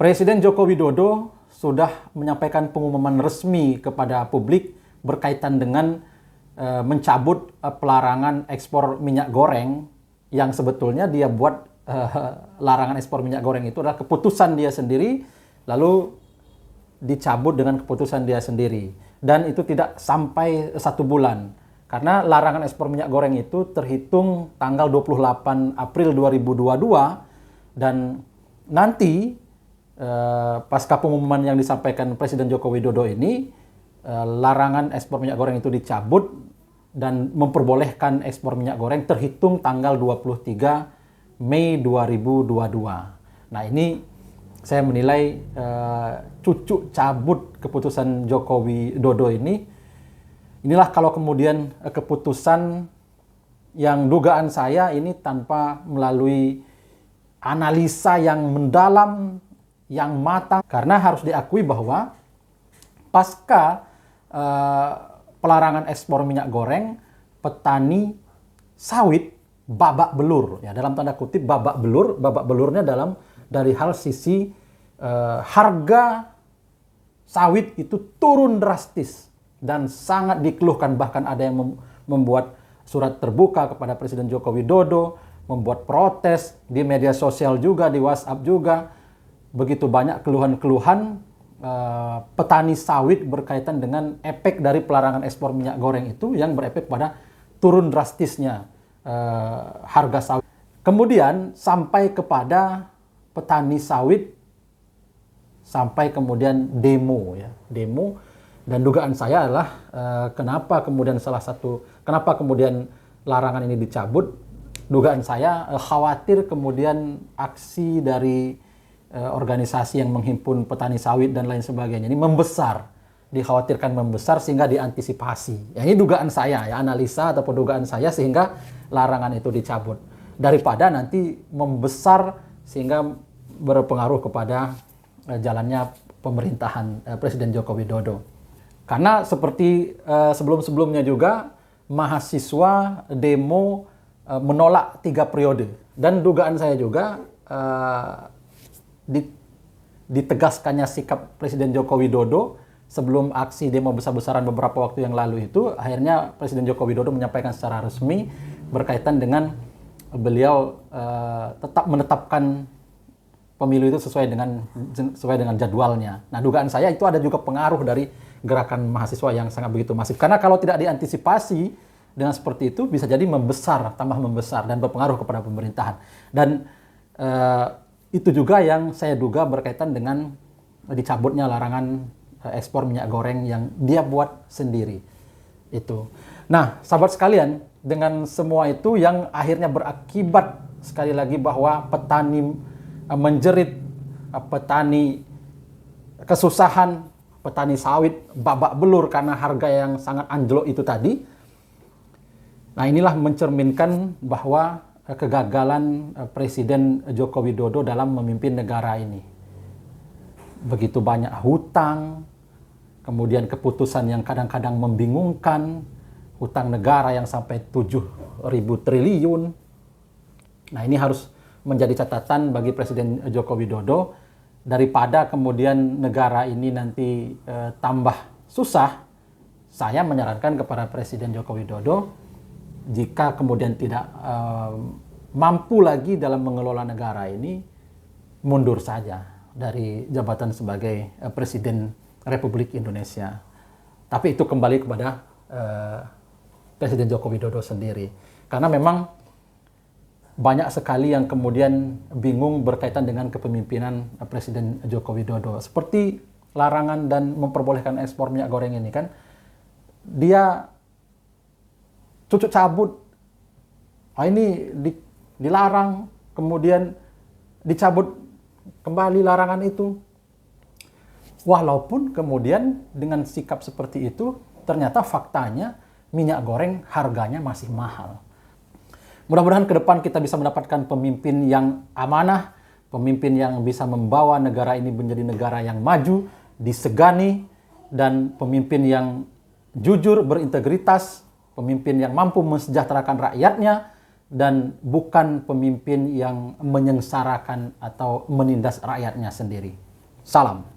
Presiden Joko Widodo sudah menyampaikan pengumuman resmi kepada publik berkaitan dengan mencabut pelarangan ekspor minyak goreng yang sebetulnya dia buat larangan ekspor minyak goreng itu adalah keputusan dia sendiri, lalu dicabut dengan keputusan dia sendiri. Dan itu tidak sampai 1 bulan. Karena larangan ekspor minyak goreng itu terhitung tanggal 28 April 2022 dan nanti pasca pengumuman yang disampaikan Presiden Joko Widodo ini, larangan ekspor minyak goreng itu dicabut dan memperbolehkan ekspor minyak goreng terhitung tanggal 23 Mei 2022. Nah ini saya menilai cucuk cabut keputusan Joko Widodo ini, inilah kalau kemudian keputusan yang dugaan saya ini tanpa melalui analisa yang mendalam, yang matang, karena harus diakui bahwa pasca pelarangan ekspor minyak goreng, petani sawit babak belur, ya dalam tanda kutip babak belurnya dari hal sisi harga sawit itu turun drastis dan sangat dikeluhkan, bahkan ada yang membuat surat terbuka kepada Presiden Joko Widodo, membuat protes di media sosial juga, di WhatsApp juga. Begitu banyak keluhan-keluhan petani sawit berkaitan dengan efek dari pelarangan ekspor minyak goreng itu yang berefek pada turun drastisnya harga sawit. Kemudian sampai kepada petani sawit, sampai kemudian demo dan dugaan saya adalah kenapa kemudian larangan ini dicabut. Dugaan saya khawatir kemudian aksi dari organisasi yang menghimpun petani sawit dan lain sebagainya ini dikhawatirkan membesar sehingga diantisipasi. Ya, ini dugaan saya, ya analisa ataupun dugaan saya, sehingga larangan itu dicabut daripada nanti membesar sehingga berpengaruh kepada jalannya pemerintahan Presiden Joko Widodo. Karena seperti sebelum-sebelumnya juga mahasiswa demo menolak 3 periode, dan dugaan saya juga ditegaskannya sikap Presiden Joko Widodo sebelum aksi demo besar-besaran beberapa waktu yang lalu itu, akhirnya Presiden Joko Widodo menyampaikan secara resmi berkaitan dengan beliau tetap menetapkan pemilu itu sesuai dengan jadwalnya. Nah, dugaan saya itu ada juga pengaruh dari gerakan mahasiswa yang sangat begitu masif. Karena kalau tidak diantisipasi dengan seperti itu, bisa jadi tambah membesar dan berpengaruh kepada pemerintahan. Dan itu juga yang saya duga berkaitan dengan dicabutnya larangan ekspor minyak goreng yang dia buat sendiri. Itu. Nah, sahabat sekalian, dengan semua itu yang akhirnya berakibat sekali lagi bahwa petani menjerit, petani kesusahan, petani sawit babak belur karena harga yang sangat anjlok itu tadi. Nah, inilah mencerminkan bahwa kegagalan Presiden Joko Widodo dalam memimpin negara ini. Begitu banyak hutang, kemudian keputusan yang kadang-kadang membingungkan, hutang negara yang sampai 7.000 triliun. Nah, ini harus menjadi catatan bagi Presiden Joko Widodo, daripada kemudian negara ini nanti tambah susah. Saya menyarankan kepada Presiden Joko Widodo, jika kemudian tidak mampu lagi dalam mengelola negara ini, mundur saja dari jabatan sebagai Presiden Republik Indonesia. Tapi itu kembali kepada Presiden Joko Widodo sendiri. Karena memang banyak sekali yang kemudian bingung berkaitan dengan kepemimpinan Presiden Joko Widodo. Seperti larangan dan memperbolehkan ekspor minyak goreng ini kan, dia cucuk cabut. Ini dilarang, kemudian dicabut kembali larangan itu. Walaupun kemudian dengan sikap seperti itu, ternyata faktanya minyak goreng harganya masih mahal. Mudah-mudahan ke depan kita bisa mendapatkan pemimpin yang amanah, pemimpin yang bisa membawa negara ini menjadi negara yang maju, disegani, dan pemimpin yang jujur, berintegritas, pemimpin yang mampu mensejahterakan rakyatnya, dan bukan pemimpin yang menyengsarakan atau menindas rakyatnya sendiri. Salam.